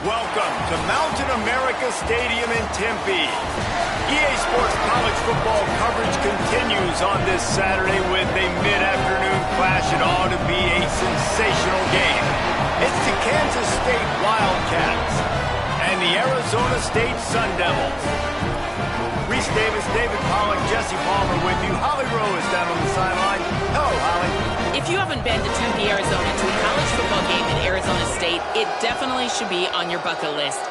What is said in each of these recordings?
Welcome to Mountain America Stadium in Tempe. EA Sports college football coverage continues on this Saturday with a mid-afternoon clash. It ought to be a sensational game. It's the Kansas State Wildcats and the Arizona State Sun Devils. Reese Davis, David Pollack, Jesse Palmer with you. Holly Rowe is down on the sideline. Hello, Holly. If you haven't been to Tempe, Arizona to a college football game at Arizona State, it definitely should be on your bucket list.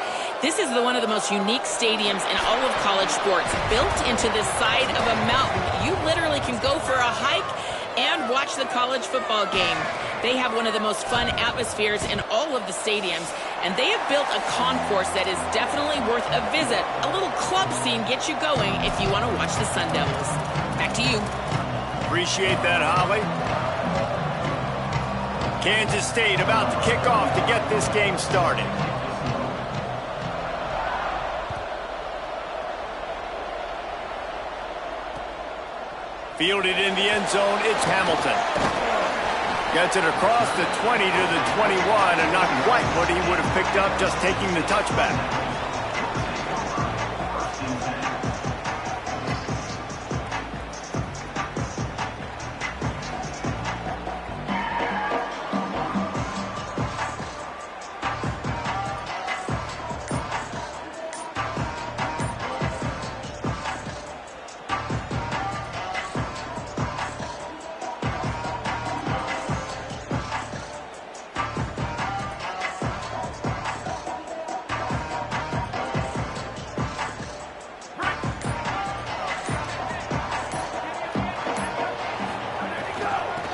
This is one of the most unique stadiums in all of college sports, built into the side of a mountain. You literally can go for a hike and watch the college football game. They have one of the most fun atmospheres in all of the stadiums, and they have built a concourse that is definitely worth a visit. A little club scene gets you going if you want to watch the Sun Devils. Back to you. Appreciate that, Holly. Kansas State about to kick off to get this game started. Fielded in the end zone, it's Hamilton. Gets it across the 20 to the 21, and not quite what he would have picked up just taking the touchback.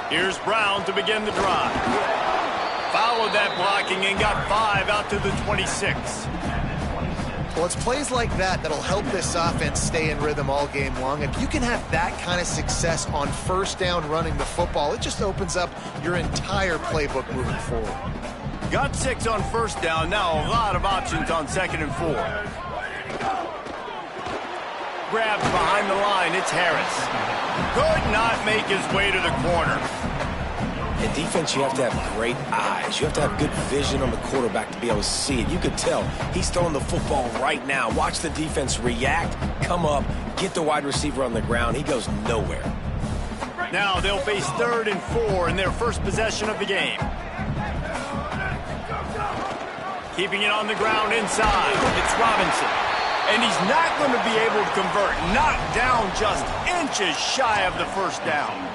Here's Brown to begin the drive. Followed that blocking and got 5 out to the 26. Well, it's plays like that that'll help this offense stay in rhythm all game long. If you can have that kind of success on first down running the football, it just opens up your entire playbook moving forward. Got 6 on first down. Now a lot of options on 2nd and 4. Grabbed behind the line. It's Harris. Could not make his way to the corner. In defense, you have to have great eyes. You have to have good vision on the quarterback to be able to see it. You could tell he's throwing the football right now. Watch the defense react, come up, get the wide receiver on the ground. He goes nowhere. Now they'll face 3rd and 4 in their first possession of the game. Keeping it on the ground inside. It's Robinson. And he's not going to be able to convert. Knocked down just inches shy of the first down.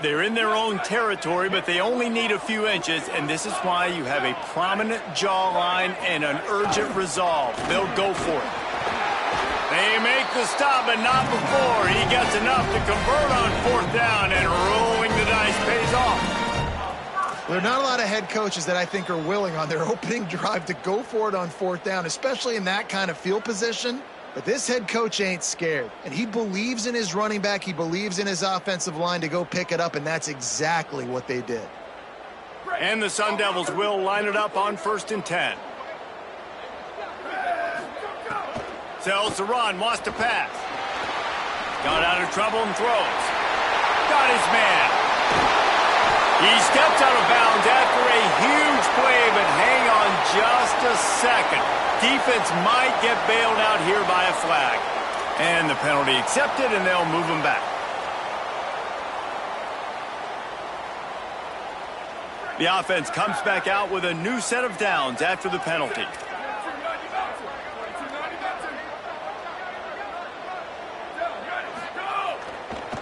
They're in their own territory, but they only need a few inches, and this is why you have a prominent jawline and an urgent resolve. They'll go for it. They make the stop, but not before. He gets enough to convert on 4th down, and rolling the dice pays off. There are not a lot of head coaches that I think are willing on their opening drive to go for it on 4th down, especially in that kind of field position. But this head coach ain't scared, and he believes in his running back. He believes in his offensive line to go pick it up, and that's exactly what they did. And the Sun Devils will line it up on 1st and 10. Sells the run, wants to pass. Got out of trouble and throws. Got his man. He steps out of bounds after a huge play, but hang on just a second. Defense might get bailed out here by a flag. And the penalty accepted, and they'll move him back. The offense comes back out with a new set of downs after the penalty.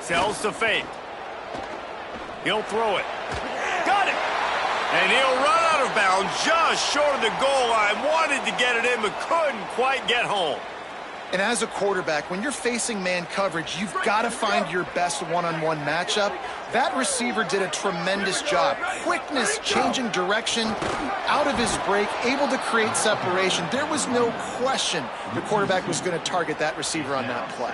Sells to fake. He'll throw it. Got it! And he'll run out of bounds just short of the goal line. Wanted to get it in, but couldn't quite get home. And as a quarterback, when you're facing man coverage, you've got to find your best one-on-one matchup. That receiver did a tremendous job. Quickness, changing direction, out of his break, able to create separation. There was no question the quarterback was going to target that receiver on that play.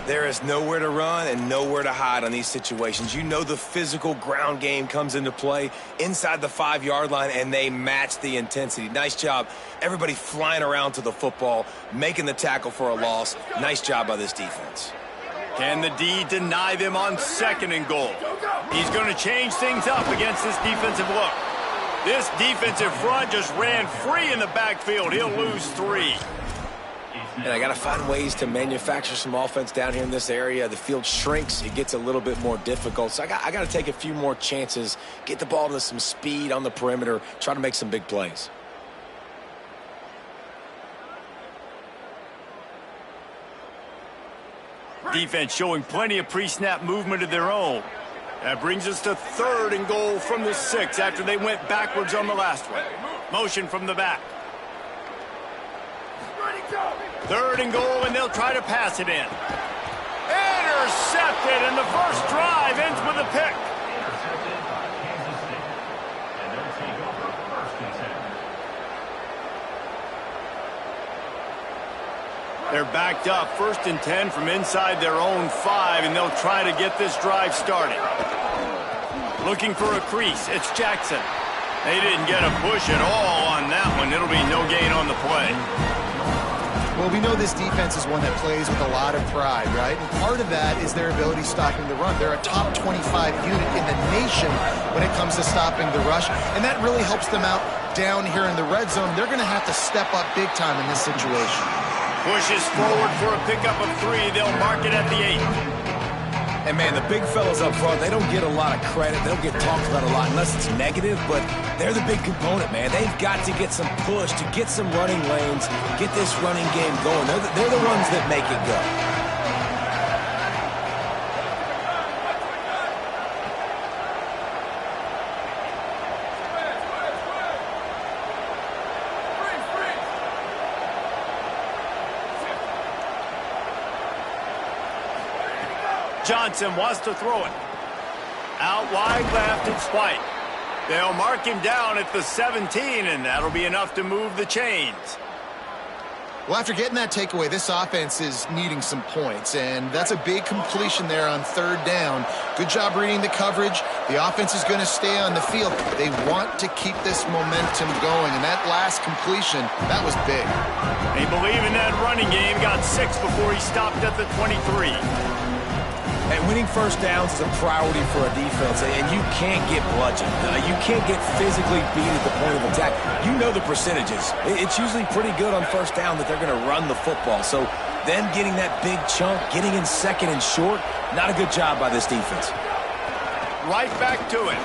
There is nowhere to run and nowhere to hide on these situations. You know the physical ground game comes into play inside the 5-yard line, and they match the intensity. Nice job. Everybody flying around to the football, making the tackle for a loss. Nice job by this defense. Can the D deny them on 2nd and goal? He's going to change things up against this defensive look. This defensive front just ran free in the backfield. He'll lose 3. And I got to find ways to manufacture some offense down here in this area. The field shrinks. It gets a little bit more difficult. So I got to take a few more chances, get the ball to some speed on the perimeter, try to make some big plays. Defense showing plenty of pre-snap movement of their own. That brings us to 3rd and goal from the 6 after they went backwards on the last one. Motion from the back. 3rd and goal, and they'll try to pass it in. Intercepted, and the first drive ends with a pick. They're backed up, 1st and 10 from inside their own 5, and they'll try to get this drive started. Looking for a crease, it's Jackson. They didn't get a push at all on that one. It'll be no gain on the play. Well, we know this defense is one that plays with a lot of pride, right? And part of that is their ability stopping the run. They're a top 25 unit in the nation when it comes to stopping the rush, and that really helps them out down here in the red zone. They're going to have to step up big time in this situation. Pushes forward for a pickup of 3. They'll mark it at the 8. And, man, the big fellas up front, they don't get a lot of credit. They don't get talked about a lot unless it's negative, but they're the big component, man. They've got to get some push, to get some running lanes, get this running game going. They're the ones that make it go. Johnson wants to throw it. Out wide left, it's White. They'll mark him down at the 17, and that'll be enough to move the chains. Well, after getting that takeaway, this offense is needing some points, and that's a big completion there on 3rd down. Good job reading the coverage. The offense is going to stay on the field. They want to keep this momentum going, and that last completion, that was big. They believe in that running game. Got 6 before he stopped at the 23. And winning 1st downs is a priority for a defense, and you can't get bludgeoned. You can't get physically beat at the point of attack. You know the percentages. It's usually pretty good on 1st down that they're going to run the football. So them getting that big chunk, getting in 2nd and short, not a good job by this defense. Right back to it.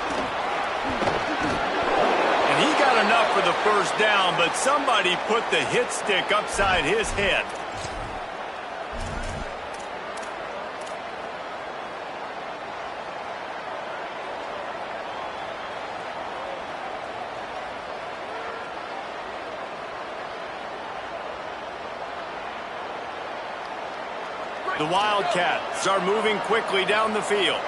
And he got enough for the 1st down, but somebody put the hit stick upside his head. The Wildcats are moving quickly down the field.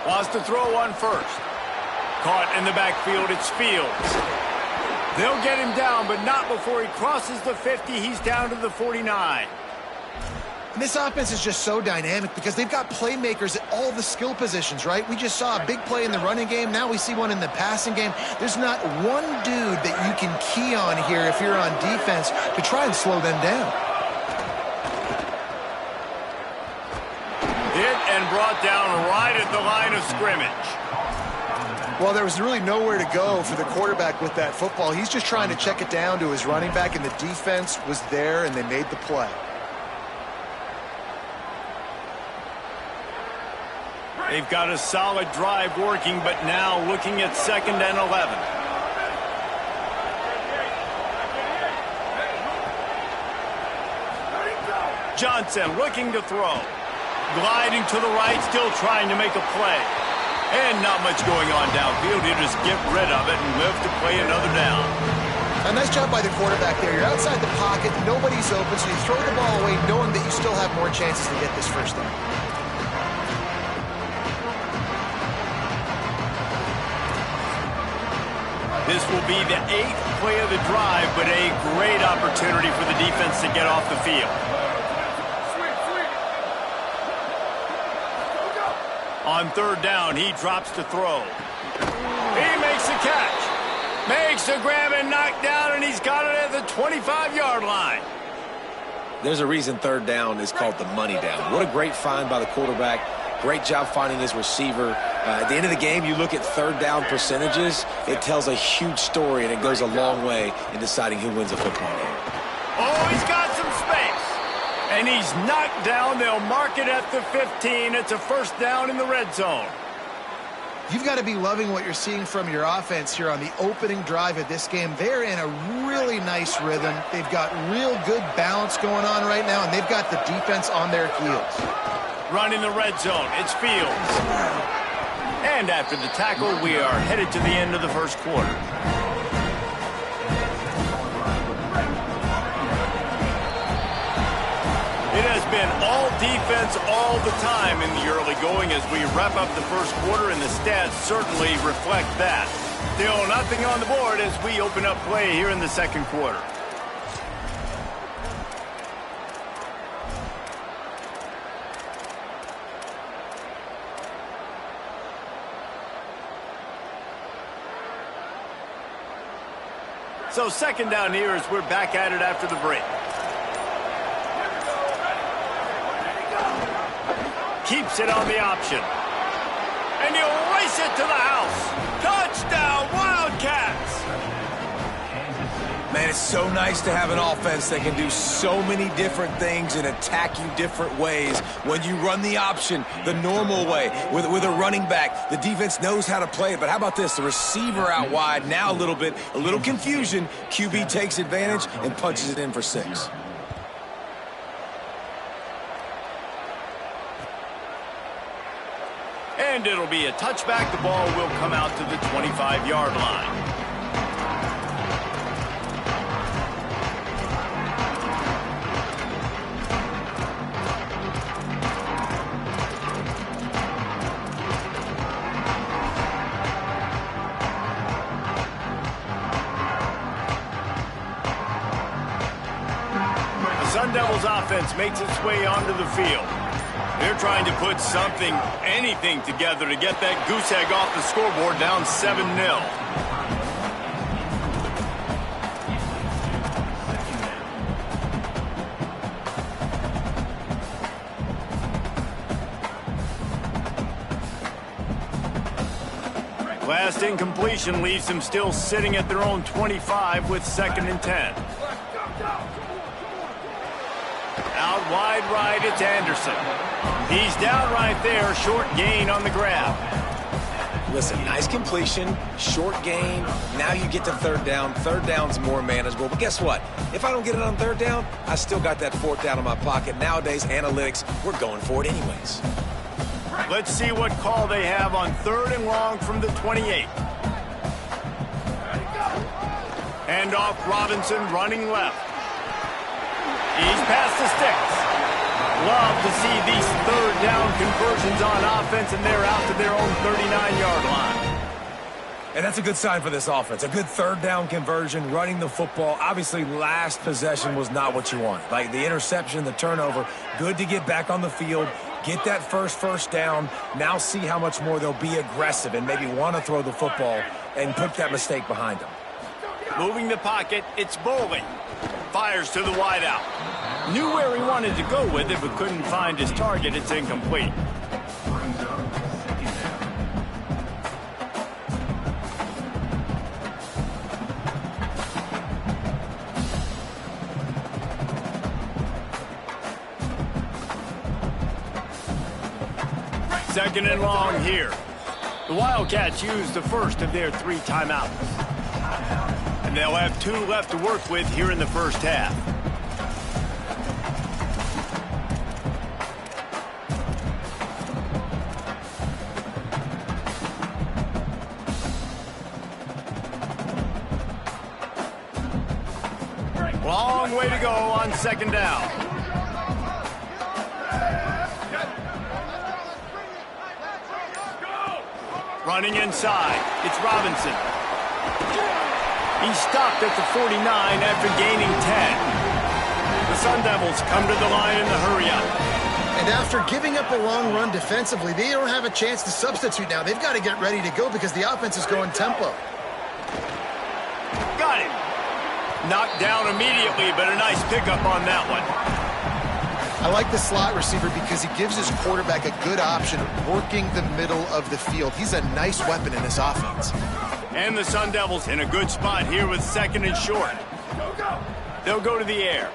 Wants to throw one first. Caught in the backfield, it's Fields. They'll get him down, but not before he crosses the 50. He's down to the 49. And this offense is just so dynamic because they've got playmakers at all the skill positions, right? We just saw a big play in the running game. Now we see one in the passing game. There's not one dude that you can key on here if you're on defense to try and slow them down. Hit and brought down right at the line of scrimmage. Well, there was really nowhere to go for the quarterback with that football. He's just trying to check it down to his running back, and the defense was there, and they made the play. They've got a solid drive working, but now looking at 2nd and 11. Johnson looking to throw. Gliding to the right, still trying to make a play. And not much going on downfield. He'll just get rid of it and live to play another down. A nice job by the quarterback there. You're outside the pocket, nobody's open, so you throw the ball away knowing that you still have more chances to get this first down. This will be the 8th play of the drive, but a great opportunity for the defense to get off the field. On 3rd down, he drops to throw. He makes the catch. Makes the grab and knock down, and he's got it at the 25-yard line. There's a reason 3rd down is called the money down. What a great find by the quarterback. Great job finding his receiver. At the end of the game, you look at 3rd down percentages. It tells a huge story, and it goes a long way in deciding who wins a football game. Oh, he's got some space. And he's knocked down. They'll mark it at the 15. It's a 1st down in the red zone. You've got to be loving what you're seeing from your offense here on the opening drive of this game. They're in a really nice rhythm. They've got real good balance going on right now, and they've got the defense on their heels. Running the red zone. It's Fields. And after the tackle, we are headed to the end of the 1st quarter. It has been all defense all the time in the early going as we wrap up the 1st quarter, and the stats certainly reflect that. Still nothing on the board as we open up play here in the 2nd quarter. So 2nd down here as we're back at it after the break. Keeps it on the option. And he'll race it to the house. Touchdown, Wildcats! Man, it's so nice to have an offense that can do so many different things and attack you different ways. When you run the option the normal way with a running back, the defense knows how to play it. But how about this? The receiver out wide, now a little confusion. QB takes advantage and punches it in for 6. And it'll be a touchback. The ball will come out to the 25-yard line. The Sun Devils offense makes its way onto the field. They're trying to put something, anything together to get that goose egg off the scoreboard down 7-0. Last incompletion leaves them still sitting at their own 25 with 2nd and 10. Out wide right, it's Anderson. He's down right there, short gain on the grab. Listen, nice completion, short gain. Now you get to 3rd down. 3rd down's more manageable. But guess what? If I don't get it on 3rd down, I still got that 4th down in my pocket. Nowadays, analytics, we're going for it anyways. Let's see what call they have on 3rd and long from the 28. Hand off Robinson, running left. He's past the sticks. Love to see these 3rd down conversions on offense, and they're out to their own 39-yard line. And that's a good sign for this offense. A good 3rd down conversion, running the football. Obviously, last possession was not what you want. Like the interception, the turnover, good to get back on the field, get that first down. Now see how much more they'll be aggressive and maybe want to throw the football and put that mistake behind them. Moving the pocket, it's Bowling. Fires to the wideout. Knew where he wanted to go with it, but couldn't find his target. It's incomplete. Second and long here. The Wildcats use the first of their 3 timeouts. And they'll have 2 left to work with here in the first half. Long way to go on second down. Running inside, it's Robinson. He's stopped at the 49 after gaining 10. The Sun Devils come to the line in the hurry-up. And after giving up a long run defensively, they don't have a chance to substitute now. They've got to get ready to go because the offense is going tempo. Got it. Knocked down immediately, but a nice pickup on that one. I like the slot receiver because he gives his quarterback a good option working the middle of the field. He's a nice weapon in this offense. And the Sun Devils in a good spot here with second and short. They'll go to the air.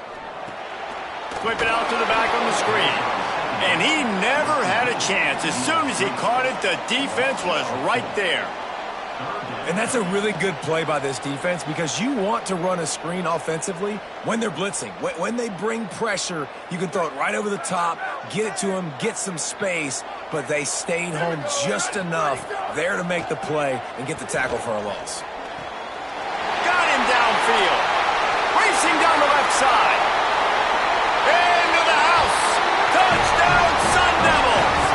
Whip it out to the back on the screen. And he never had a chance. As soon as he caught it, the defense was right there. And that's a really good play by this defense because you want to run a screen offensively when they're blitzing. When they bring pressure, you can throw it right over the top, get it to them, get some space, but they stayed home just enough there to make the play and get the tackle for a loss. Got him downfield. Racing down the left side. Into the house. Touchdown, Sun Devils.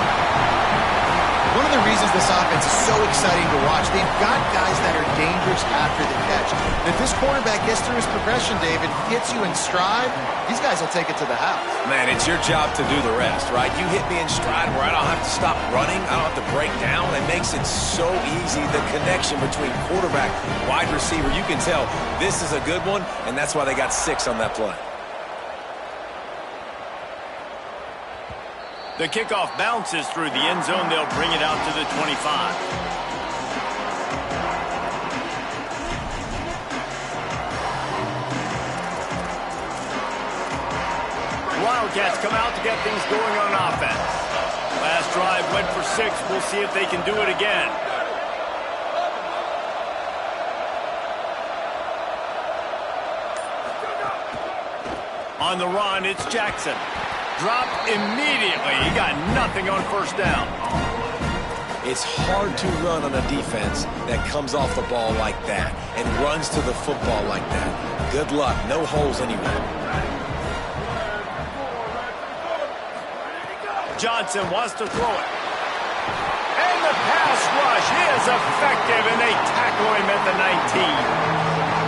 One of the reasons this offense is so exciting to watch, they've got guys that are dangerous after the catch. And if this quarterback gets through his progression, David, hits you in stride, these guys will take it to the house. Man, it's your job to do the rest, right? You hit me in stride where I don't have to stop running. I don't have to break down. It makes it so easy, the connection between quarterback, wide receiver. You can tell this is a good one, and that's why they got 6 on that play. The kickoff bounces through the end zone. They'll bring it out to the 25. Wildcats come out to get things going on offense. Last drive went for 6. We'll see if they can do it again. On the run, it's Jackson. Dropped immediately. He got nothing on first down. It's hard to run on a defense that comes off the ball like that and runs to the football like that. Good luck. No holes anywhere. Johnson wants to throw it. And the pass rush is effective, and they tackle him at the 19.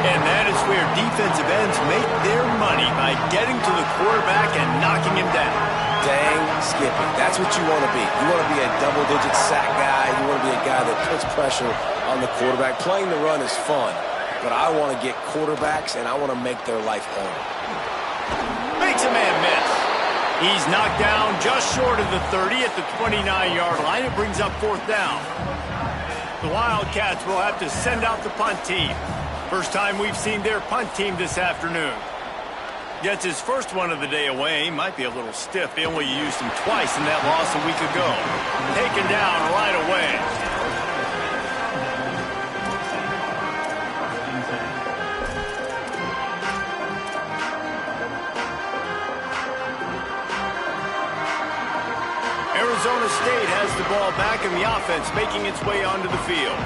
And that is where defensive ends make their money, by getting to the quarterback and knocking him down. Dang skipping. That's what you want to be. You want to be a double-digit sack guy. You want to be a guy that puts pressure on the quarterback. Playing the run is fun, but I want to get quarterbacks, and I want to make their life hard. Makes a man miss. He's knocked down just short of the 30 at the 29-yard line. It brings up fourth down. The Wildcats will have to send out the punt team. First time we've seen their punt team this afternoon. Gets his first one of the day away. Might be a little stiff. They only used him twice in that loss a week ago. Taken down right away. Arizona State has the ball back, and the offense making its way onto the field.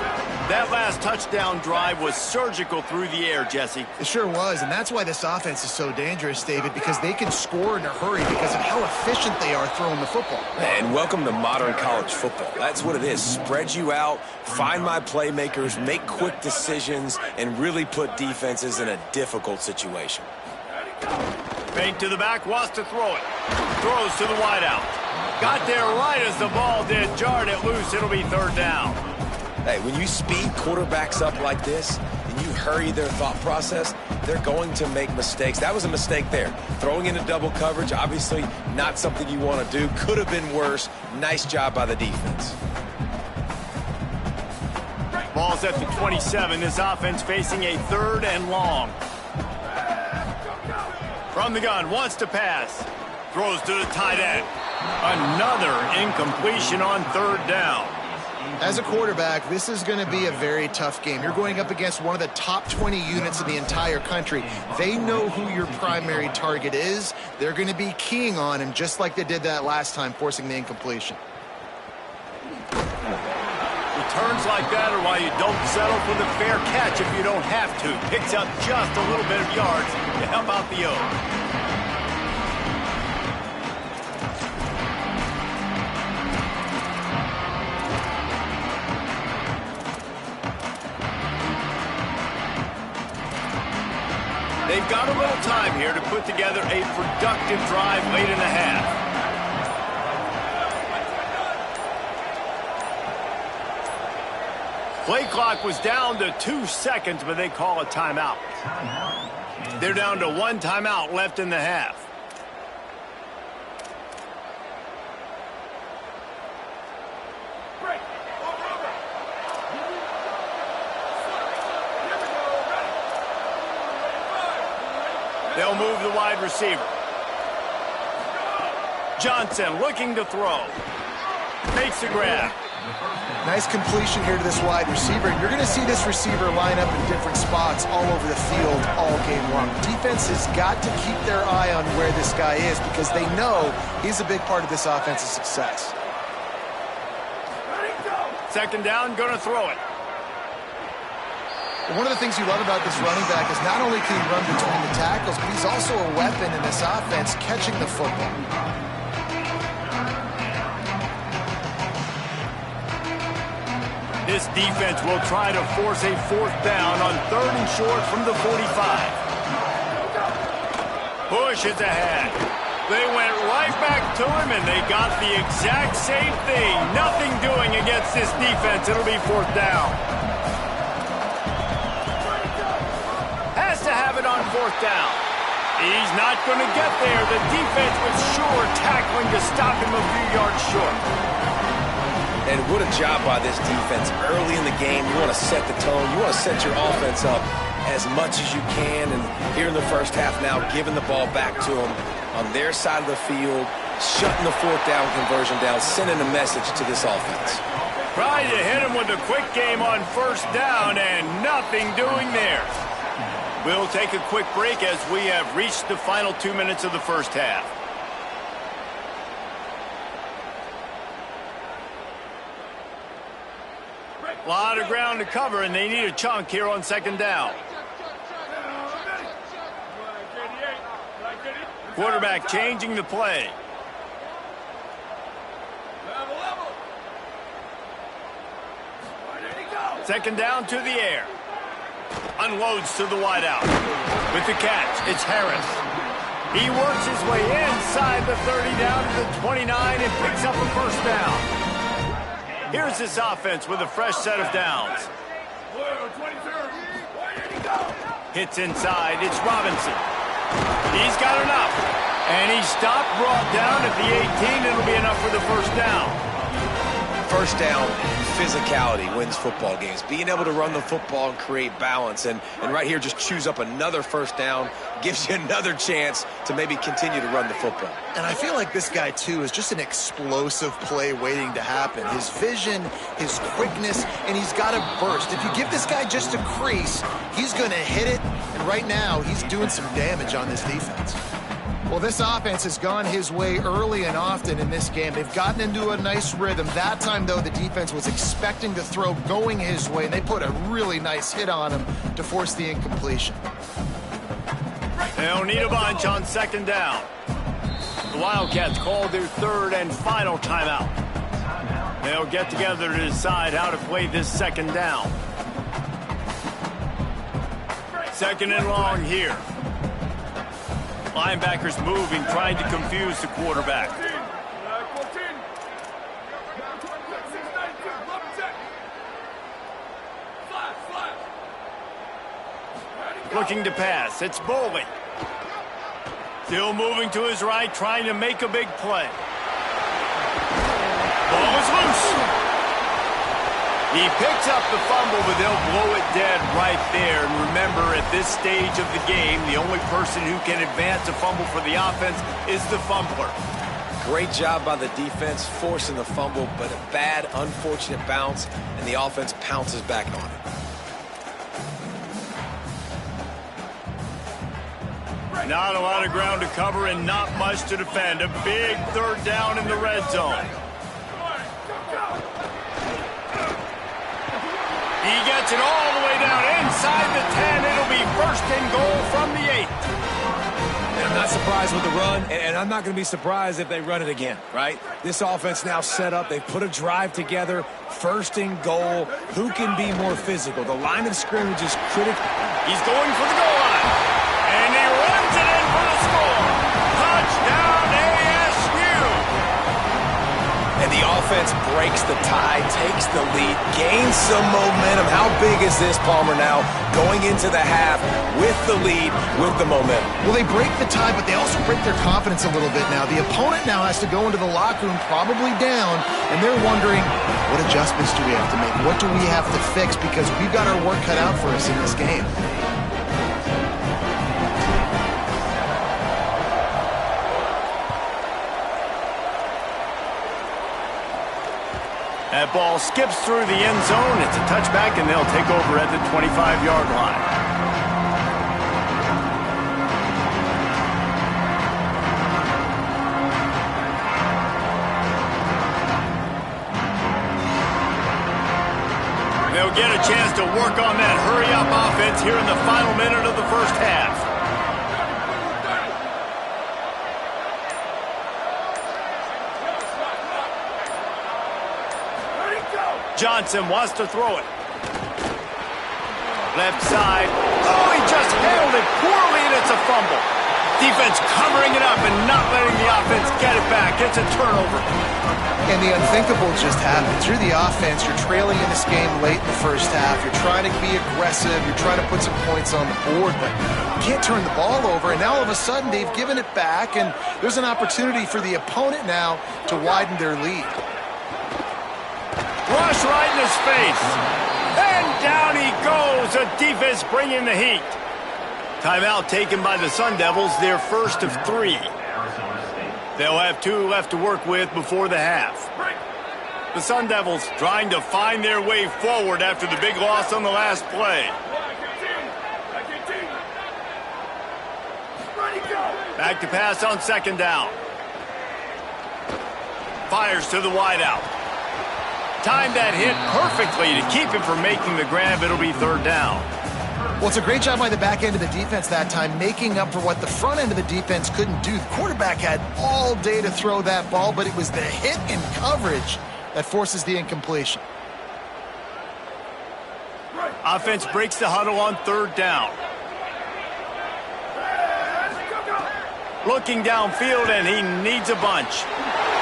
That last touchdown drive was surgical through the air, Jesse. It sure was, and that's why this offense is so dangerous, David, because they can score in a hurry because of how efficient they are throwing the football. And welcome to modern college football. That's what it is. Spread you out, find my playmakers, make quick decisions, and really put defenses in a difficult situation. Fake to the back, wants to throw it. Throws to the wideout. Got there right as the ball did. Jarred it loose. It'll be third down. Hey, when you speed quarterbacks up like this and you hurry their thought process, they're going to make mistakes. That was a mistake there. Throwing into double coverage, obviously not something you want to do. Could have been worse. Nice job by the defense. Ball's at the 27. This offense facing a third and long. From the gun, wants to pass. Throws to the tight end. Another incompletion on third down. As a quarterback, this is going to be a very tough game. You're going up against one of the top 20 units in the entire country. They know who your primary target is. They're going to be keying on him just like they did that last time, forcing the incompletion. Returns like that are why you don't settle for the fair catch if you don't have to. Picks up just a little bit of yards How about the O? They've got a little time here to put together a productive drive late in the half. Play clock was down to 2 seconds, but they call a timeout. They're down to 1 timeout left in the half. They'll move the wide receiver. Johnson looking to throw. Makes the grab. Nice completion here to this wide receiver. You're going to see this receiver line up in different spots all over the field all game long. Defense has got to keep their eye on where this guy is because they know he's a big part of this offense's success. Second down, going to throw it. One of the things you love about this running back is not only can he run between the tackles, but he's also a weapon in this offense catching the football. This defense will try to force a 4th down on 3rd and short from the 45. Push is ahead. They went right back to him, and they got the exact same thing. Nothing doing against this defense. It'll be 4th down. Has to have it on 4th down. He's not going to get there. The defense was sure tackling to stop him a few yards short. And what a job by this defense. Early in the game, you want to set the tone. You want to set your offense up as much as you can. And here in the first half now, giving the ball back to them on their side of the field, shutting the 4th down conversion down, sending a message to this offense. Trying to hit him with a quick game on 1st down, and nothing doing there. We'll take a quick break as we have reached the final 2 minutes of the first half. A lot of ground to cover, and they need a chunk here on 2nd down. Quarterback changing the play. Second down to the air. Unloads to the wideout. With the catch, it's Harris. He works his way inside the 30 down to the 29 and picks up a 1st down. Here's this offense with a fresh set of downs. Hits inside, it's Robinson. He's got enough. And he stopped, brought down at the 18. It'll be enough for the 1st down. 1st down, physicality wins football games. Being able to run the football and create balance. And right here, just choose up another 1st down. Gives you another chance to maybe continue to run the football. And I feel like this guy, too, is just an explosive play waiting to happen. His vision, his quickness, and he's got a burst. If you give this guy just a crease, he's going to hit it. And right now, he's doing some damage on this defense. Well, this offense has gone his way early and often in this game. They've gotten into a nice rhythm. That time, though, the defense was expecting the throw going his way, and they put a really nice hit on him to force the incompletion. They'll need a bunch on 2nd down. The Wildcats called their 3rd and final timeout. They'll get together to decide how to play this 2nd down. 2nd and long here. Linebackers moving, trying to confuse the quarterback. Looking to pass, it's Bowling. Still moving to his right, trying to make a big play. Ball is loose. He picks up the fumble, but they'll blow it dead right there. And remember, at this stage of the game, the only person who can advance a fumble for the offense is the fumbler. Great job by the defense forcing the fumble, but a bad, unfortunate bounce, and the offense pounces back on it. Not a lot of ground to cover and not much to defend. A big 3rd down in the red zone. He gets it all the way down inside the 10. It'll be 1st and goal from the 8. not surprised with the run, and I'm not going to be surprised if they run it again, right? This offense now set up. They've put a drive together. First and goal. Who can be more physical? The line of scrimmage is critical. He's going for the goal line. And he runs it in for the score. Touchdown, ASU. And the offense breaks the tie, takes the lead, gains some momentum. How big is this, Palmer, now going into the half with the lead, with the momentum? Well, they break the tie, but they also break their confidence a little bit now. The opponent now has to go into the locker room probably down, and they're wondering, what adjustments do we have to make? What do we have to fix? Because we've got our work cut out for us in this game. That ball skips through the end zone. It's a touchback, and they'll take over at the 25-yard line. They'll get a chance to work on that hurry-up offense here in the final minute of the first half. Johnson wants to throw it. Left side. Oh, he just handled it poorly, and it's a fumble. Defense covering it up and not letting the offense get it back. It's a turnover. And the unthinkable just happens. You're the offense. You're trailing in this game late in the first half. You're trying to be aggressive. You're trying to put some points on the board, but you can't turn the ball over. And now all of a sudden they've given it back, and there's an opportunity for the opponent now to widen their lead. Rush right in his face. And down he goes. The defense bringing the heat. Timeout taken by the Sun Devils, their first of 3. They'll have 2 left to work with before the half. The Sun Devils trying to find their way forward after the big loss on the last play. Back to pass on second down. Fires to the wideout. Timed that hit perfectly to keep him from making the grab. It'll be third down. Well, it's a great job by the back end of the defense that time, making up for what the front end of the defense couldn't do. The quarterback had all day to throw that ball, but it was the hit in coverage that forces the incompletion. Offense breaks the huddle on third down. Looking downfield, and he needs a bunch.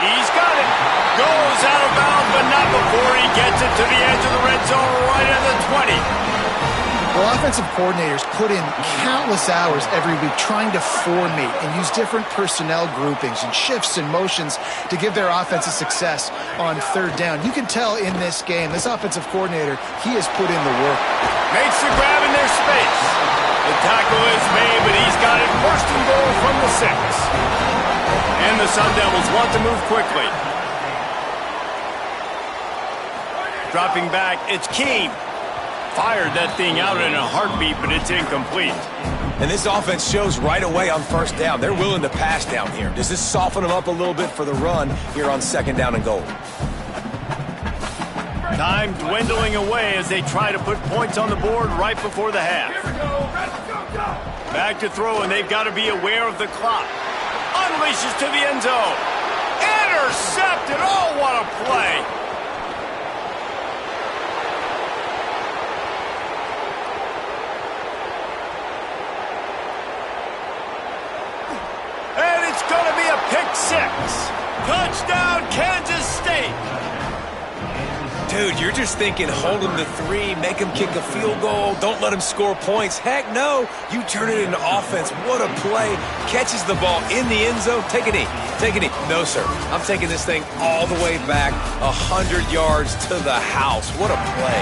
He's got it. Goes out of bounds, but not before he gets it to the edge of the red zone right at the 20. Well, offensive coordinators put in countless hours every week trying to formate and use different personnel groupings and shifts and motions to give their offense a success on third down. You can tell in this game, this offensive coordinator, he has put in the work. Makes the grab in their space. The tackle is made, but he's got it first and goal from the 6. And the Sun Devils want to move quickly. Dropping back, it's Keene. Fired that thing out in a heartbeat, but it's incomplete. And this offense shows right away on first down. They're willing to pass down here. Does this soften them up a little bit for the run here on second down and goal? Time dwindling away as they try to put points on the board right before the half. Back to throw, and they've got to be aware of the clock. Unleashes to the end zone. Intercepted. Oh, what a play. And it's going to be a pick 6. Touchdown, Kansas State. Dude, you're just thinking hold him to 3, make him kick a field goal, don't let him score points. Heck no, you turn it into offense. What a play. Catches the ball in the end zone. Take a knee. Take a knee. No, sir. I'm taking this thing all the way back 100 yards to the house. What a play.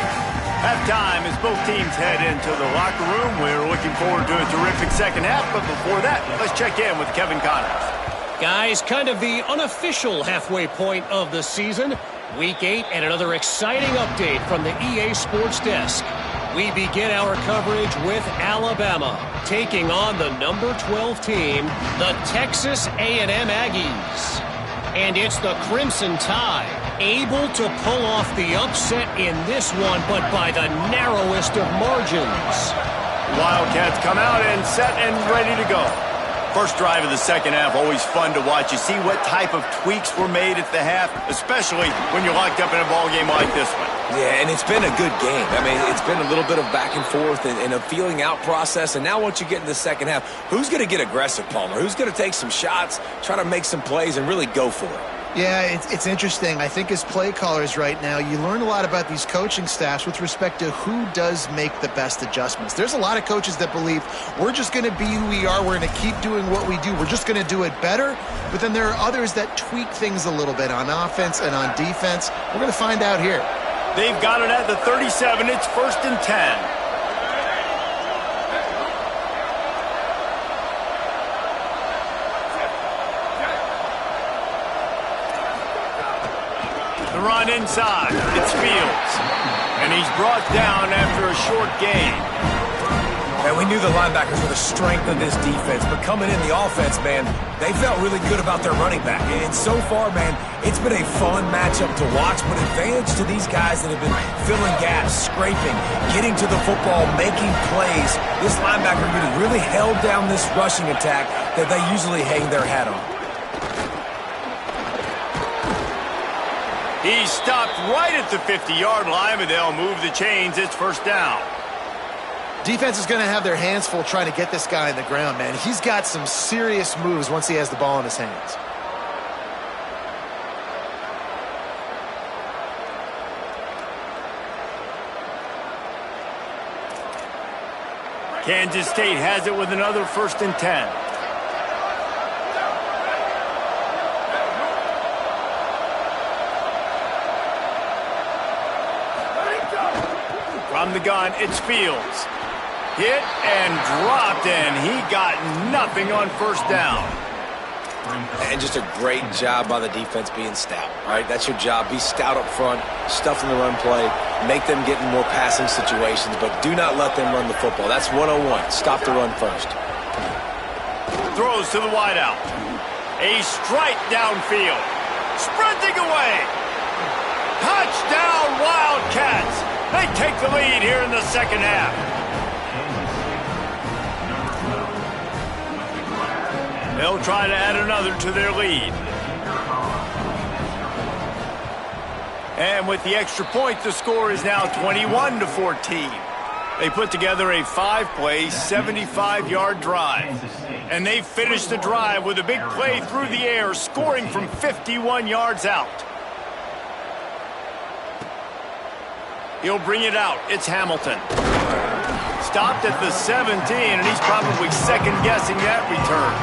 Halftime as both teams head into the locker room. We're looking forward to a terrific second half, but before that, let's check in with Kevin Connors. Guys, kind of the unofficial halfway point of the season. Week 8 and another exciting update from the EA Sports Desk. We begin our coverage with Alabama taking on the number 12 team, the Texas A&M Aggies. And it's the Crimson Tide able to pull off the upset in this one, but by the narrowest of margins. Wildcats come out and set and ready to go. First drive of the second half, always fun to watch. You see what type of tweaks were made at the half, especially when you're locked up in a ball game like this one. Yeah, and it's been a good game. I mean, it's been a little bit of back and forth and a feeling out process. And now once you get in the second half, who's going to get aggressive, Palmer? Who's going to take some shots, try to make some plays, and really go for it? Yeah, it's interesting. I think as play callers right now, you learn a lot about these coaching staffs with respect to who does make the best adjustments. There's a lot of coaches that believe we're just going to be who we are. We're going to keep doing what we do. We're just going to do it better. But then there are others that tweak things a little bit on offense and on defense. We're going to find out here. They've got it at the 37. It's 1st and 10. The run inside. It's Fields. And he's brought down after a short gain. And we knew the linebackers were the strength of this defense, but coming in the offense, man, they felt really good about their running back. And so far, man, it's been a fun matchup to watch, but advantage to these guys that have been filling gaps, scraping, getting to the football, making plays. This linebacker unit really held down this rushing attack that they usually hang their hat on. He stopped right at the 50-yard line, but they'll move the chains. It's 1st down. Defense is going to have their hands full trying to get this guy in the ground, man. He's got some serious moves once he has the ball in his hands. Kansas State has it with another 1st and 10. From the gun, it's Fields. Hit and dropped, and he got nothing on 1st down. And just a great job by the defense being stout, right? That's your job. Be stout up front, stuff in the run play, make them get in more passing situations, but do not let them run the football. That's 101. Stop the run first. Throws to the wideout. A strike downfield. Sprinting away. Touchdown, Wildcats. They take the lead here in the second half. They'll try to add another to their lead. And with the extra point, the score is now 21-14. They put together a 5-play, 75-yard drive. And they finished the drive with a big play through the air, scoring from 51 yards out. He'll bring it out. It's Hamilton. Stopped at the 17, and he's probably second-guessing that return.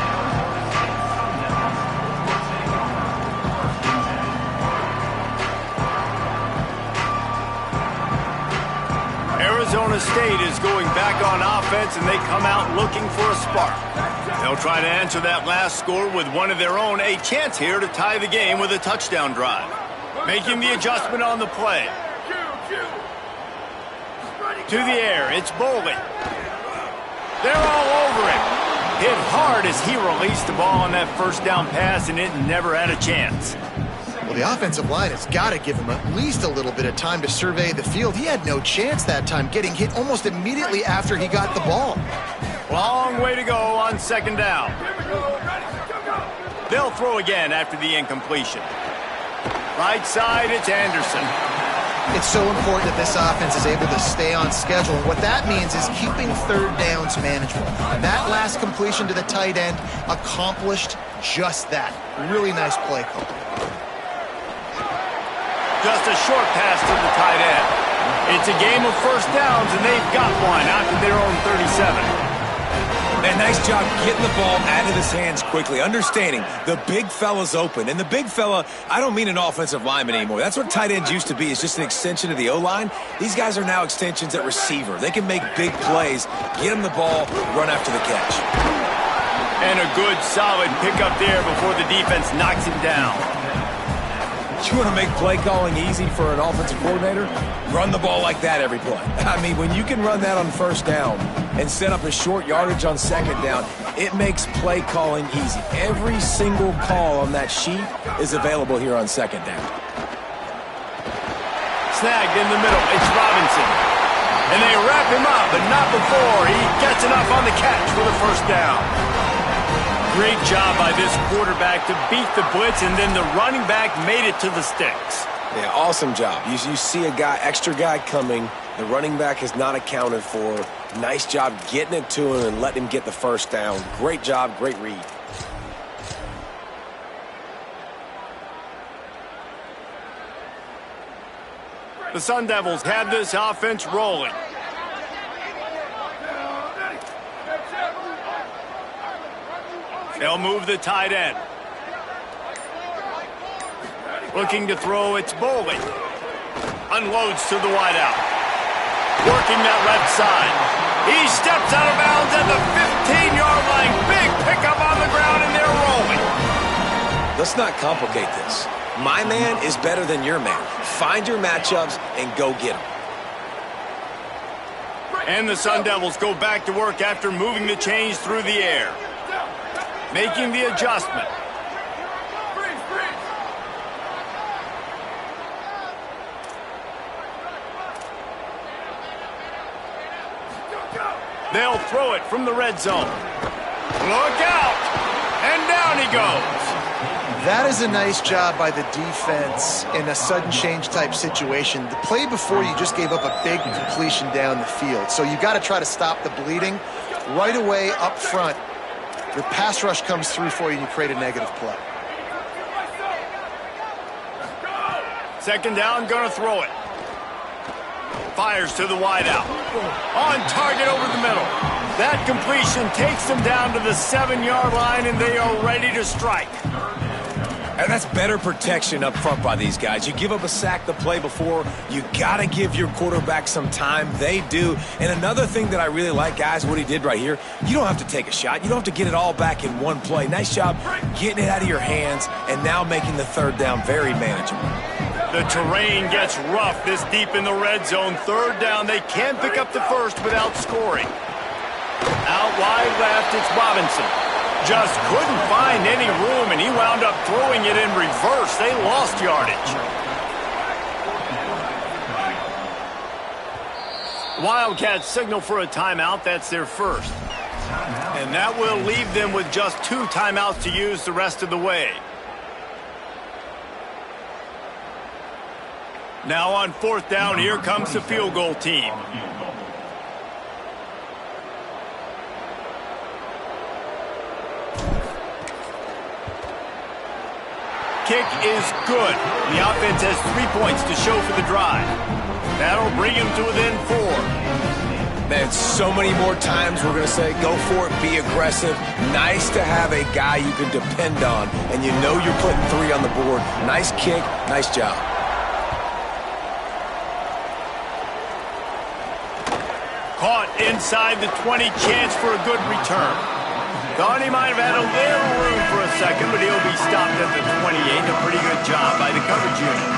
Arizona State is going back on offense, and they come out looking for a spark. They'll try to answer that last score with one of their own. A chance here to tie the game with a touchdown drive. Making the adjustment on the play. To the air, it's Bolden. They're all over him. Hit hard as he released the ball on that 1st down pass, and it never had a chance. Well, the offensive line has got to give him at least a little bit of time to survey the field. He had no chance that time, getting hit almost immediately after he got the ball. Long way to go on 2nd down. They'll throw again after the incompletion. Right side, it's Anderson. It's so important that this offense is able to stay on schedule. And what that means is keeping 3rd downs manageable. That last completion to the tight end accomplished just that. Really nice play call. Just a short pass to the tight end. It's a game of 1st downs, and they've got one out to their own 37. And nice job getting the ball out of his hands quickly, understanding the big fella's open. And the big fella, I don't mean an offensive lineman anymore. That's what tight ends used to be, is just an extension of the O-line. These guys are now extensions at receiver. They can make big plays, get him the ball, run after the catch. And a good, solid pickup there before the defense knocks him down. You want to make play calling easy for an offensive coordinator? Run the ball like that every play. I mean, when you can run that on 1st down and set up a short yardage on 2nd down, it makes play calling easy. Every single call on that sheet is available here on 2nd down. Snagged in the middle. It's Robinson. And they wrap him up, but not before he gets enough on the catch for the 1st down. Great job by this quarterback to beat the blitz, and then the running back made it to the sticks. Yeah, awesome job. You see a extra guy coming. The running back is not accounted for. Nice job getting it to him and letting him get the first down. Great job, great read. The Sun Devils have this offense rolling. They'll move the tight end. Looking to throw, it's Bowling. Unloads to the wideout. Working that left side. He steps out of bounds at the 15-yard line. Big pickup on the ground, and they're rolling. Let's not complicate this. My man is better than your man. Find your matchups and go get them. And the Sun Devils go back to work after moving the chains through the air. Making the adjustment. They'll throw it from the red zone. Look out! And down he goes. That is a nice job by the defense in a sudden change type situation. The play before, you just gave up a big completion down the field. So you got to try to stop the bleeding right away up front. Your pass rush comes through for you and you create a negative play. Second down, gonna throw it. Fires to the wideout. On target over the middle. That completion takes them down to the 7-yard line, and they are ready to strike. And that's better protection up front by these guys. You give up a sack the play before, you got to give your quarterback some time. They do. And another thing that I really like, guys, what he did right here, you don't have to take a shot. You don't have to get it all back in one play. Nice job getting it out of your hands and now making the third down very manageable. The terrain gets rough this deep in the red zone. Third down, they can't pick up the first without scoring. Out wide left, it's Robinson. Just couldn't find any room, and he wound up throwing it in reverse. They lost yardage. Wildcats signal for a timeout. That's their first. And that will leave them with just 2 timeouts to use the rest of the way. Now on fourth down, here comes the field goal team. Kick is good. The offense has 3 points to show for the drive. That'll bring him to within 4. Man, so many more times we're going to say, go for it, be aggressive. Nice to have a guy you can depend on, and you know you're putting 3 on the board. Nice kick, nice job. Caught inside the 20, chance for a good return. Thought he might have had a little room for a second, but he'll be stopped at the 28. A pretty good job by the coverage unit.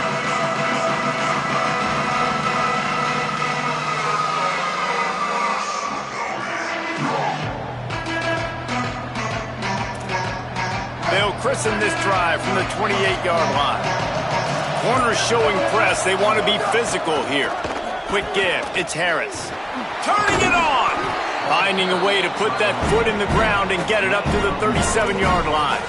They'll christen this drive from the 28-yard line. Corners showing press. They want to be physical here. Quick give. It's Harris. Turning it on. Finding a way to put that foot in the ground and get it up to the 37-yard line.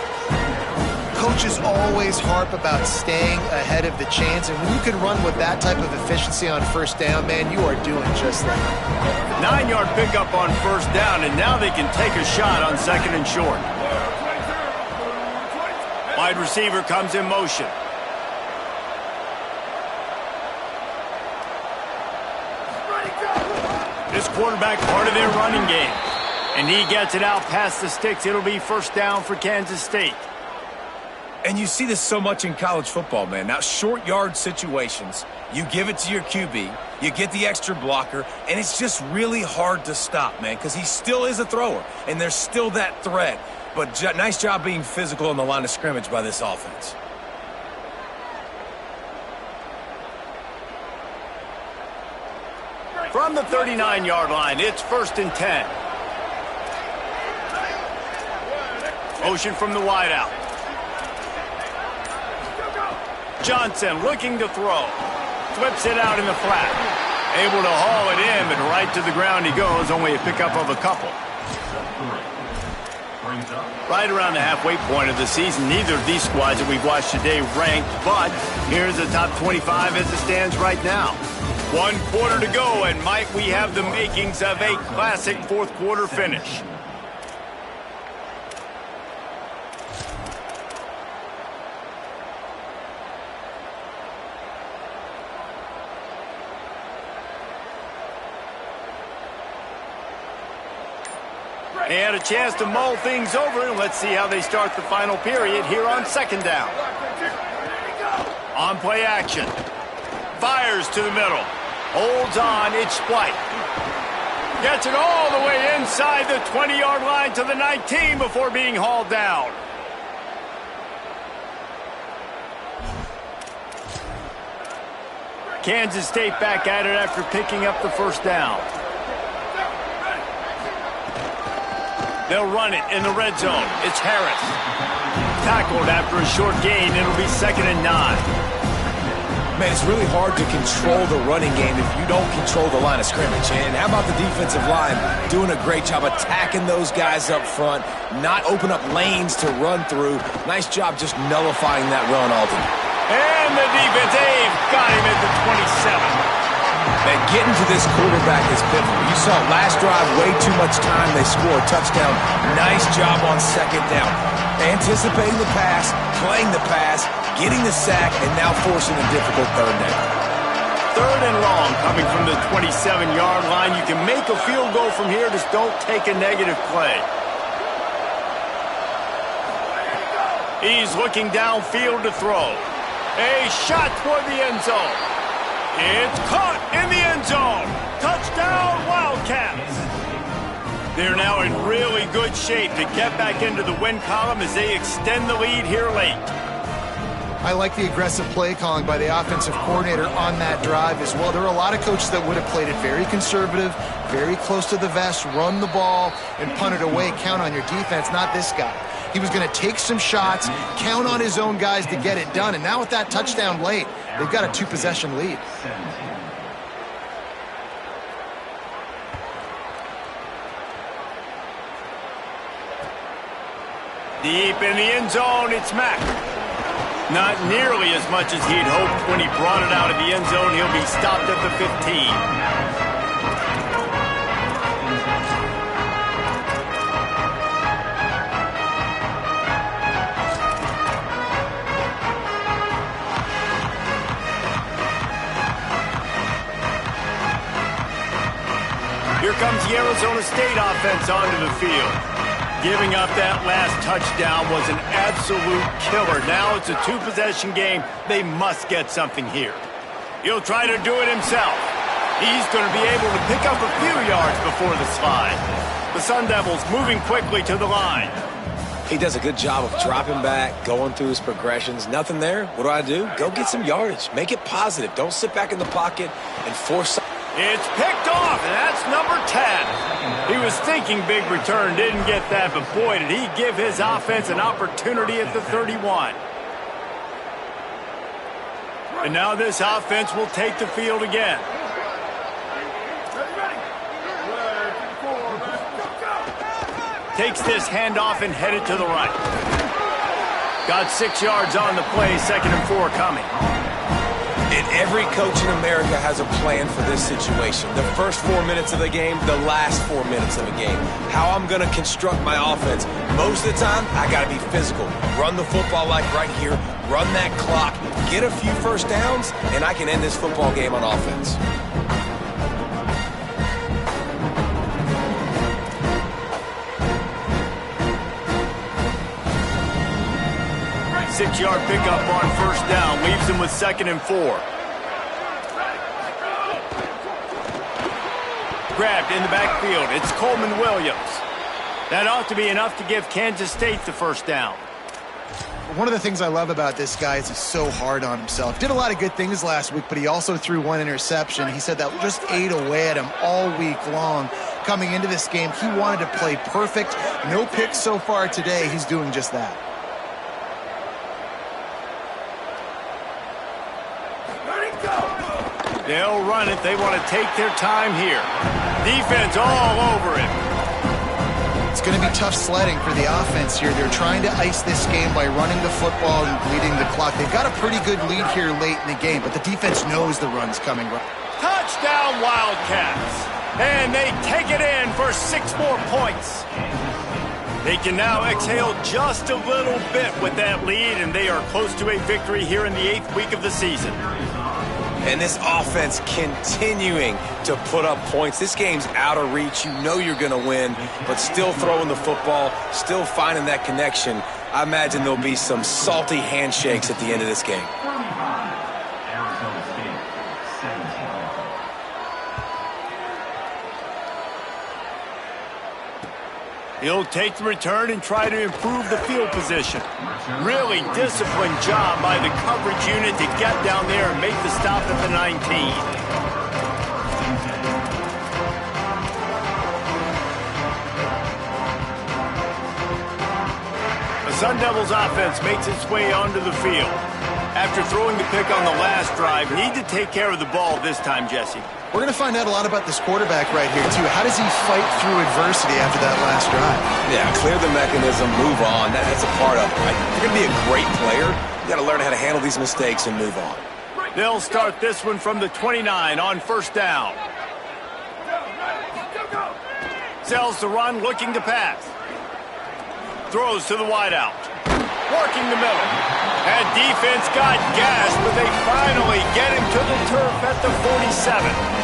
Coaches always harp about staying ahead of the chains, and when you can run with that type of efficiency on first down, man, you are doing just that. 9-yard pickup on first down, and now they can take a shot on second and short. Wide receiver comes in motion. This quarterback part of their running game. And he gets it out past the sticks. It'll be first down for Kansas State. And you see this so much in college football, man. Now, short yard situations, you give it to your QB, you get the extra blocker, and it's just really hard to stop, man, because he still is a thrower, and there's still that threat. But nice job being physical on the line of scrimmage by this offense. From the 39-yard line, it's first and 10. Motion from the wideout. Johnson looking to throw. Flips it out in the flat. Able to haul it in, but right to the ground he goes. Only a pickup of a couple. Right around the halfway point of the season, neither of these squads that we've watched today ranked, but here's the top 25 as it stands right now. 1 quarter to go, and might we have the makings of a classic fourth quarter finish. And a chance to mull things over, and let's see how they start the final period here on second down. On play action. Fires to the middle. Holds on, it's Splight. Gets it all the way inside the 20-yard line to the 19 before being hauled down. Kansas State back at it after picking up the first down. They'll run it in the red zone. It's Harris. Tackled after a short gain. It'll be 2nd and 9. Man, it's really hard to control the running game if you don't control the line of scrimmage. And how about the defensive line doing a great job attacking those guys up front, not open up lanes to run through. Nice job just nullifying that run, Alden. And the defense, they've got him at the 27. Man, getting to this quarterback is pivotal. You saw last drive, way too much time. They score a touchdown. Nice job on second down. Anticipating the pass, playing the pass, getting the sack, and now forcing a difficult third down. 3rd and long coming from the 27-yard line. You can make a field goal from here. Just don't take a negative play. He's looking downfield to throw. A shot toward the end zone. It's caught in the end zone. Touchdown, Wildcats. They're now in really good shape to get back into the win column as they extend the lead here late. I like the aggressive play calling by the offensive coordinator on that drive as well. There are a lot of coaches that would have played it very conservative, very close to the vest, run the ball, and punt it away, count on your defense, not this guy. He was going to take some shots, count on his own guys to get it done, and now with that touchdown late, they've got a 2-possession lead. Deep in the end zone, it's Mack. Not nearly as much as he'd hoped when he brought it out of the end zone. He'll be stopped at the 15. Here comes the Arizona State offense onto the field. Giving up that last touchdown was an absolute killer. Now it's a 2-possession game. They must get something here. He'll try to do it himself. He's going to be able to pick up a few yards before the slide. The Sun Devils moving quickly to the line. He does a good job of dropping back, going through his progressions. Nothing there. What do? Go get some yardage. Make it positive. Don't sit back in the pocket and force. It's picked off, and that's number 10. He was thinking big return, didn't get that, but boy, did he give his offense an opportunity at the 31. And now this offense will take the field again. Takes this handoff and headed to the right. Got 6 yards on the play, 2nd and 4 coming. And every coach in America has a plan for this situation. The first 4 minutes of the game, the last 4 minutes of the game. How I'm going to construct my offense. Most of the time, I got to be physical. Run the football like right here. Run that clock. Get a few first downs, and I can end this football game on offense. Six-yard pickup on first down. Leaves him with 2nd and 4. Grabbed in the backfield. It's Coleman Williams. That ought to be enough to give Kansas State the first down. One of the things I love about this guy is he's so hard on himself. Did a lot of good things last week, but he also threw 1 interception. He said that just ate away at him all week long. Coming into this game, he wanted to play perfect. No picks so far today. He's doing just that. They'll run it. They want to take their time here. Defense all over it. It's going to be tough sledding for the offense here. They're trying to ice this game by running the football and bleeding the clock. They've got a pretty good lead here late in the game, but the defense knows the run's coming. Touchdown, Wildcats. And they take it in for 6 more points. They can now exhale just a little bit with that lead, and they are close to a victory here in the 8th week of the season. And this offense continuing to put up points. This game's out of reach. You know you're going to win, but still throwing the football, still finding that connection. I imagine there'll be some salty handshakes at the end of this game. He'll take the return and try to improve the field position. Really disciplined job by the coverage unit to get down there and make the stop at the 19. The Sun Devils offense makes its way onto the field. After throwing the pick on the last drive, need to take care of the ball this time, Jesse. We're going to find out a lot about this quarterback right here, too. How does he fight through adversity after that last drive? Yeah, clear the mechanism, move on. That's a part of it, right? If you're going to be a great player, you got to learn how to handle these mistakes and move on. They'll start this one from the 29 on first down. Sells the run, looking to pass. Throws to the wideout. Working the middle. That defense got gashed, but they finally get him to the turf at the 47.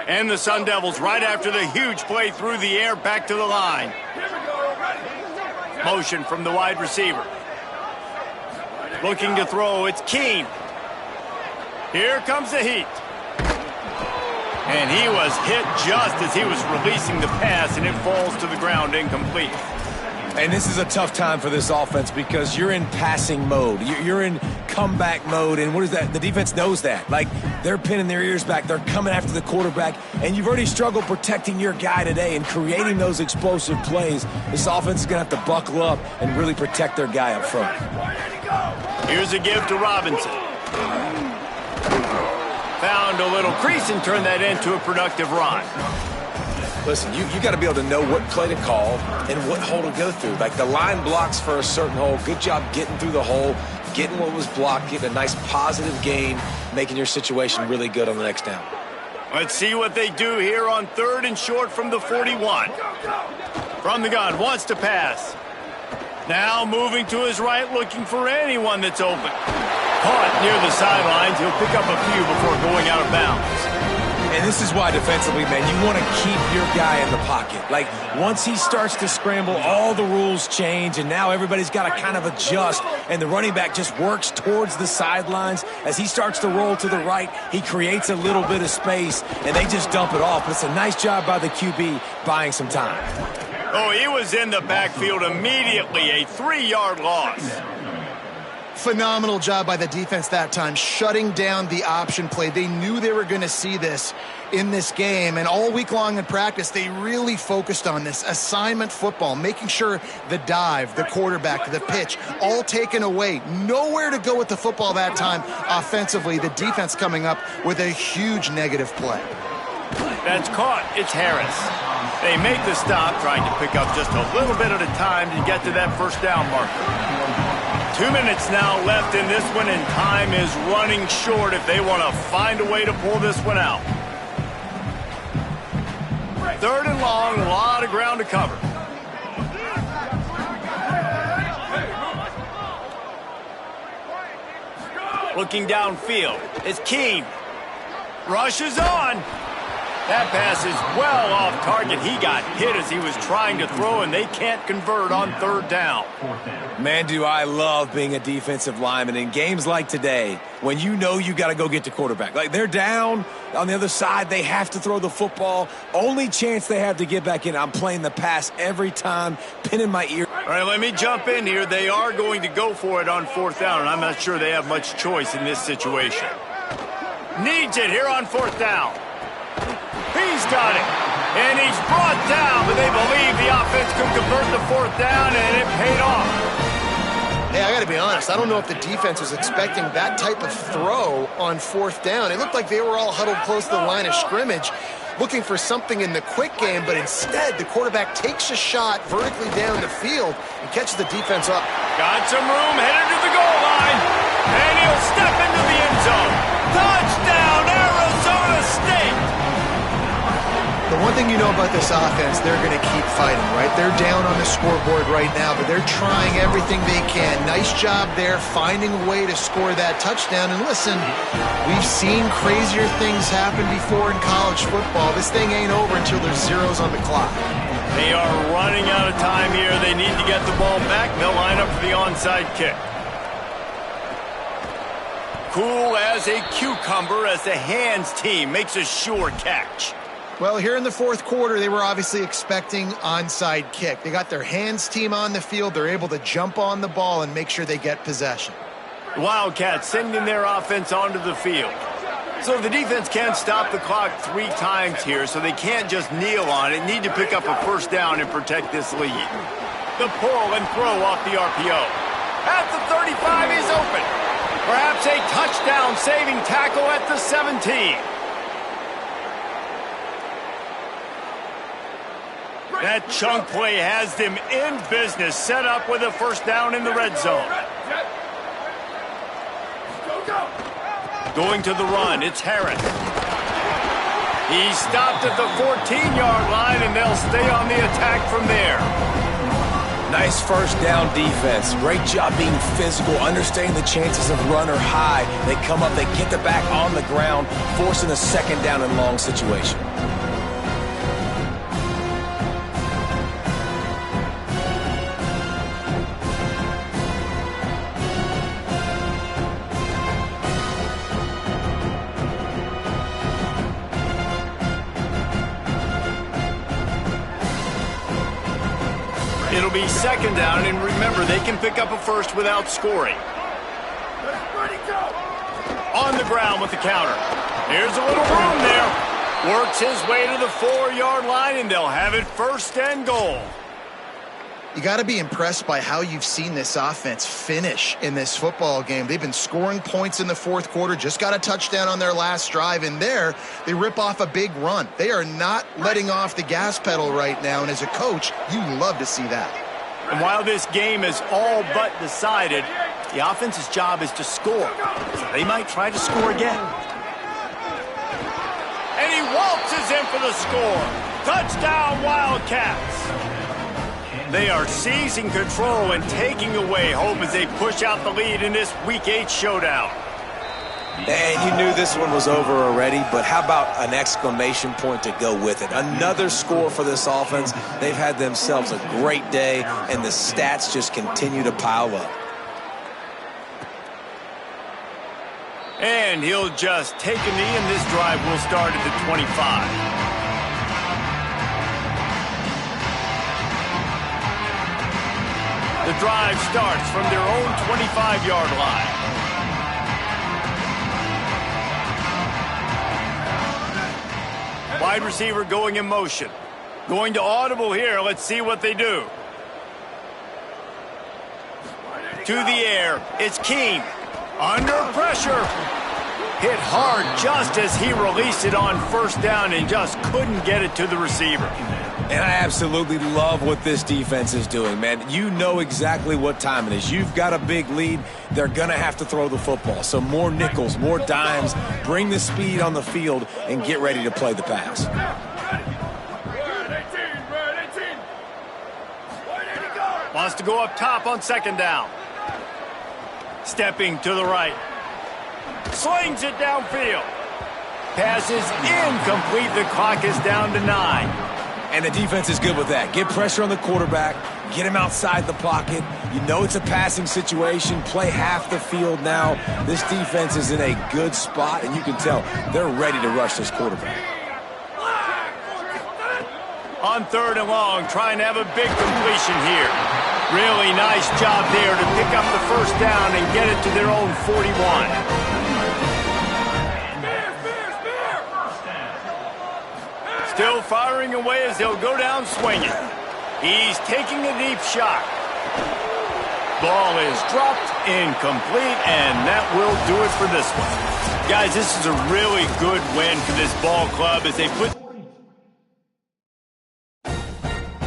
And the Sun Devils right after the huge play through the air back to the line. Motion from the wide receiver. Looking to throw, it's Keene. Here comes the heat. And he was hit just as he was releasing the pass, and it falls to the ground incomplete. And this is a tough time for this offense because you're in passing mode. You're in comeback mode, and what is that? The defense knows that. Like, they're pinning their ears back. They're coming after the quarterback, and you've already struggled protecting your guy today and creating those explosive plays. This offense is going to have to buckle up and really protect their guy up front. Here's a give to Robinson. Found a little crease and turned that into a productive run. Listen, you got to be able to know what play to call and what hole to go through. Like, the line blocks for a certain hole. Good job getting through the hole, getting what was blocked, getting a nice positive gain, making your situation really good on the next down. Let's see what they do here on 3rd and short from the 41. From the gun, wants to pass. Now moving to his right, looking for anyone that's open. Caught near the sidelines. He'll pick up a few before going out of bounds. And this is why defensively, man, you want to keep your guy in the pocket. Like, once he starts to scramble, all the rules change, and now everybody's got to kind of adjust, and the running back just works towards the sidelines. As he starts to roll to the right, he creates a little bit of space, and they just dump it off. But it's a nice job by the QB buying some time. Oh, he was in the backfield immediately, a 3-yard loss. Phenomenal job by the defense that time, shutting down the option play. They knew they were going to see this in this game, and all week long in practice, they really focused on this assignment football, making sure the dive, the quarterback, the pitch, all taken away. Nowhere to go with the football that time offensively. The defense coming up with a huge negative play. That's caught. It's Harris. They make the stop, trying to pick up just a little bit at a time to get to that first down marker. 2 minutes now left in this one, and time is running short if they want to find a way to pull this one out. 3rd and long, a lot of ground to cover. Looking downfield, it's Keene. Rushes on. That pass is well off target. He got hit as he was trying to throw, and they can't convert on 3rd down. Man, do I love being a defensive lineman in games like today when you know you got to go get the quarterback. Like, they're down on the other side. They have to throw the football. Only chance they have to get back in. I'm playing the pass every time, pinning my ear. All right, let me jump in here. They are going to go for it on 4th down, and I'm not sure they have much choice in this situation. Needs it here on 4th down. He's got it, and he's brought down, but they believe the offense could convert the 4th down, and it paid off. Hey, I got to be honest. I don't know if the defense was expecting that type of throw on 4th down. It looked like they were all huddled close to the line of scrimmage, looking for something in the quick game, but instead the quarterback takes a shot vertically down the field and catches the defense up. Got some room, headed to the goal line, and he'll step into the end zone. Touchdown, Arizona State! The one thing you know about this offense, they're going to keep fighting, right? They're down on the scoreboard right now, but they're trying everything they can. Nice job there, finding a way to score that touchdown. And listen, we've seen crazier things happen before in college football. This thing ain't over until there's zeros on the clock. They are running out of time here. They need to get the ball back. They'll line up for the onside kick. Cool as a cucumber as the hands team makes a sure catch. Well, here in the 4th quarter, they were obviously expecting onside kick. They got their hands team on the field. They're able to jump on the ball and make sure they get possession. Wildcats sending their offense onto the field. So the defense can't stop the clock 3 times here, so they can't just kneel on it. Need to pick up a 1st down and protect this lead. The pull and throw off the RPO. At the 35, he's open. Perhaps a touchdown-saving tackle at the 17. That chunk play has them in business, set up with a 1st down in the red zone. Going to the run, it's Harris. He stopped at the 14-yard line, and they'll stay on the attack from there. Nice 1st down defense. Great job being physical, understanding the chances of run or high. They come up, they get the back on the ground, forcing a 2nd down and long situation. It'll be 2nd down, and remember, they can pick up a 1st without scoring. On the ground with the counter. Here's a little room there. Works his way to the 4-yard line, and they'll have it 1st and goal. You got to be impressed by how you've seen this offense finish in this football game. They've been scoring points in the 4th quarter, just got a touchdown on their last drive, and there they rip off a big run. They are not letting off the gas pedal right now, and as a coach, you love to see that. And while this game is all but decided, the offense's job is to score. So they might try to score again. And he waltzes in for the score. Touchdown, Wildcats. They are seizing control and taking away hope as they push out the lead in this Week 8 showdown. And you knew this one was over already, but how about an exclamation point to go with it? Another score for this offense. They've had themselves a great day, and the stats just continue to pile up. And he'll just take a knee, and this drive will start at the 25. The drive starts from their own 25-yard line. Wide receiver going in motion. Going to audible here. Let's see what they do. To the air. It's Keene. Under pressure. Hit hard just as he released it on 1st down and just couldn't get it to the receiver. And I absolutely love what this defense is doing, man. You know exactly what time it is. You've got a big lead. They're going to have to throw the football. So more nickels, more dimes, bring the speed on the field, and get ready to play the pass. Wants to go up top on 2nd down. Stepping to the right. Slings it downfield. Pass is incomplete. The clock is down to 9. And the defense is good with that. Get pressure on the quarterback. Get him outside the pocket. You know it's a passing situation. Play half the field now. This defense is in a good spot, and you can tell they're ready to rush this quarterback. On 3rd and long, trying to have a big completion here. Really nice job there to pick up the 1st down and get it to their own 41. Still firing away as they'll go down swinging. He's taking a deep shot. Ball is dropped, incomplete, and that will do it for this one. Guys, this is a really good win for this ball club as they put